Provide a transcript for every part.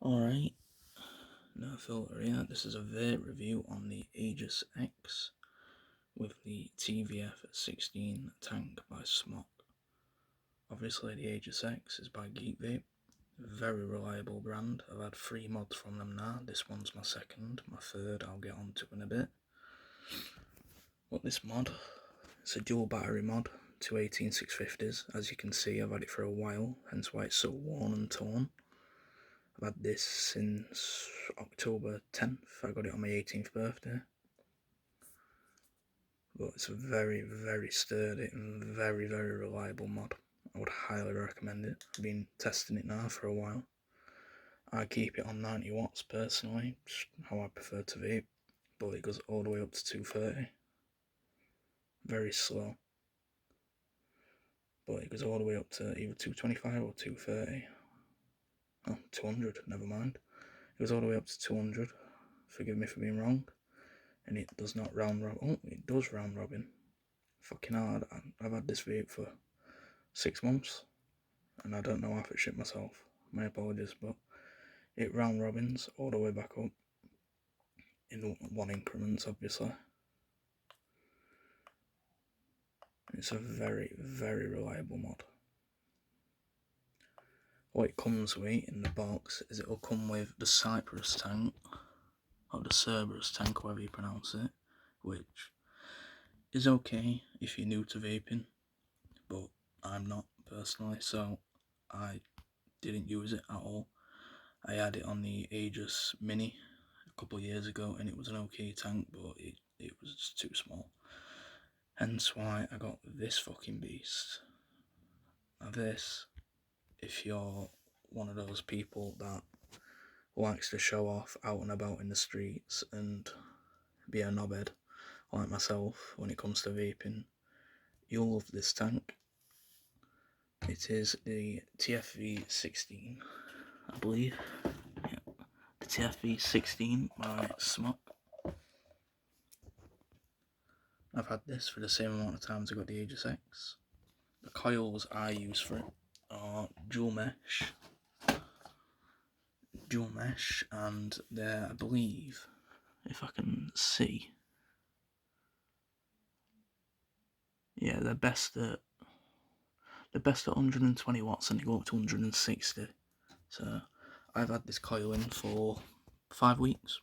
Alright, no filter here. This is a vape review on the Aegis X with the TFV16 tank by Smok. Obviously the Aegis X is by Geek Vape, very reliable brand. I've had 3 mods from them now. This one's my second, my third I'll get onto in a bit. But this mod, it's a dual battery mod, 218-650s. As you can see, I've had it for a while, hence why it's so worn and torn. I've had this since October 10th, I got it on my 18th birthday. But it's a very, very sturdy and very, very reliable mod. I would highly recommend it. I've been testing it now for a while. I keep it on 90 watts personally, just how I prefer to vape, but it goes all the way up to 230. Very slow. But it goes all the way up to either 225 or 230. Oh, 200, never mind. It goes all the way up to 200. Forgive me for being wrong. And it does not round robin. Oh, it does round robin. Fucking hard. I've had this vape for 6 months and I don't know half it shit myself. My apologies, but it round robins all the way back up in 1 increments, obviously. It's a very, very reliable mod. What it comes with in the box is it'll come with the Cypress tank, or the Cerberus tank, however you pronounce it, which is okay if you're new to vaping, but I'm not personally, so I didn't use it at all. I had it on the Aegis Mini a couple of years ago and it was an okay tank, but it was just too small. Hence why I got this fucking beast. Now this, if you're one of those people that likes to show off out and about in the streets and be a knobhead like myself when it comes to vaping, you'll love this tank. It is the TFV16, I believe. Yeah. The TFV16 by Smok. I've had this for the same amount of times I got the Aegis X. The coils I use for it are dual mesh, and they're, I believe, if I can see, yeah, they're best at 120 watts and they go up to 160. So I've had this coil in for 5 weeks.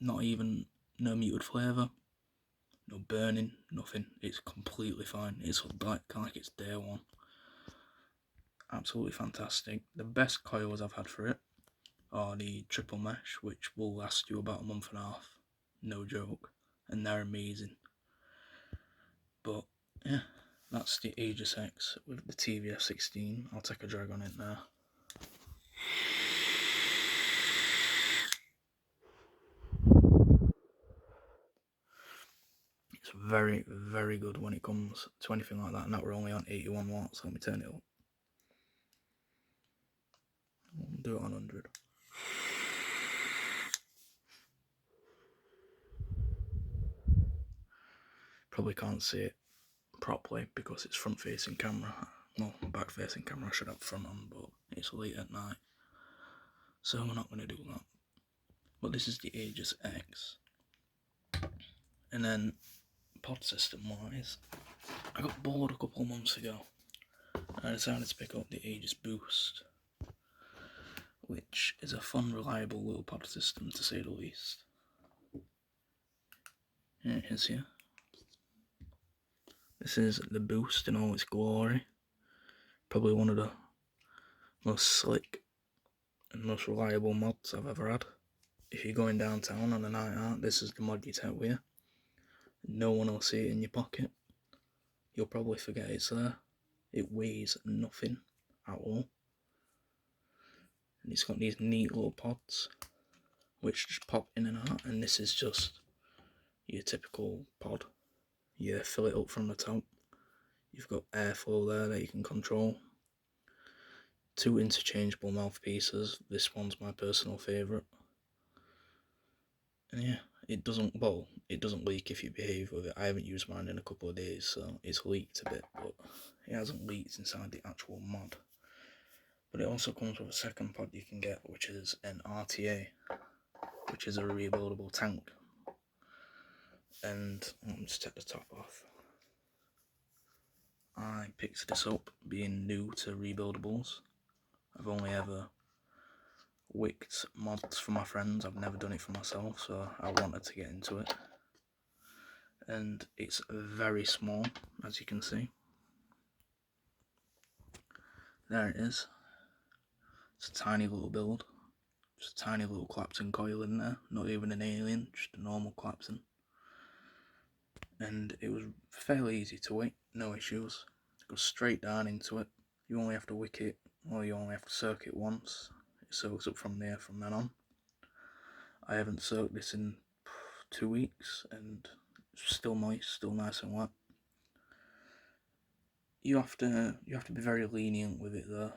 Not even, no muted flavour, no burning, nothing. It's completely fine. It's like it's day one. Absolutely fantastic. The best coils I've had for it are the triple mesh, which will last you about a month and a half. No joke. And they're amazing. But yeah, that's the Aegis X with the TFV16. I'll take a drag on it now. It's very, very good when it comes to anything like that. And that we're only on 81 watts. Let me turn it up. I'll do it on 100. Probably can't see it properly because it's front facing camera. Well, back facing camera I should have front on, but it's late at night, so we're not going to do that. But this is the Aegis X. And then pod system wise, I got bored a couple of months ago and I decided to pick up the Aegis Boost, which is a fun, reliable little pod system to say the least. Here it is here. This is the Boost in all its glory. Probably one of the most slick and most reliable mods I've ever had. If you're going downtown on a night out, this is the mod you take with you. No one will see it in your pocket. You'll probably forget it's there. It weighs nothing at all. And it's got these neat little pods which just pop in and out, and this is just your typical pod. You fill it up from the top. You've got airflow there that you can control. 2 interchangeable mouthpieces. This one's my personal favourite. And yeah, it doesn't leak if you behave with it. I haven't used mine in a couple of days, so it's leaked a bit, but it hasn't leaked inside the actual mod. But it also comes with a second pod you can get, which is an RTA, which is a rebuildable tank. And let me just take the top off. I picked this up being new to rebuildables. I've only ever wicked mods for my friends, I've never done it for myself, so I wanted to get into it. And it's very small, as you can see. There it is. It's a tiny little build. Just a tiny little Clapton coil in there, not even an alien, just a normal Clapton. And it was fairly easy to wick, no issues. It goes straight down into it. You only have to wick it, or you only have to soak it once. It soaks up from there from then on. I haven't soaked this in 2 weeks, and it's still moist, still nice and wet. You have to be very lenient with it though.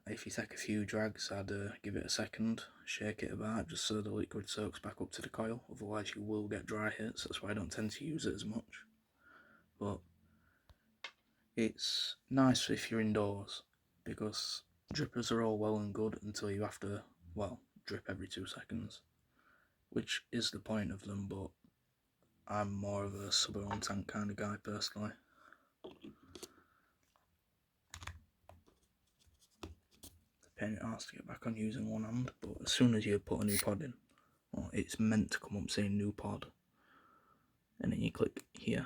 If you take a few drags, I'd give it a second, shake it about just so the liquid soaks back up to the coil, otherwise you will get dry hits. That's why I don't tend to use it as much. But it's nice if you're indoors, because drippers are all well and good until you have to, well, drip every 2 seconds, which is the point of them, but I'm more of a sub-own tank kind of guy personally. Pain in the arse to get back on using one hand, but as soon as you put a new pod in, well, it's meant to come up saying new pod, and then you click here,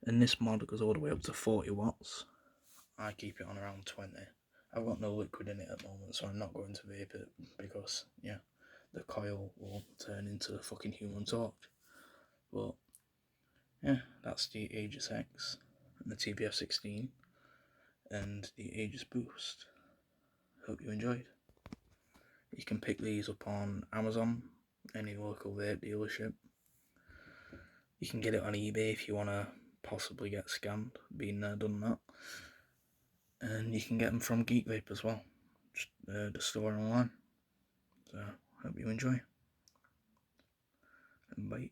and this mod goes all the way up to 40 watts. I keep it on around 20. I've got no liquid in it at the moment, so I'm not going to vape it, because yeah, the coil will turn into a fucking Human Torch. But yeah, that's the Aegis X and the TFV16 and the Aegis Boost. Hope you enjoyed. You can pick these up on Amazon, any local vape dealership. You can get it on eBay if you want to possibly get scammed. Been there, done that. And you can get them from Geek Vape as well, just the store online. So hope you enjoy, and bye.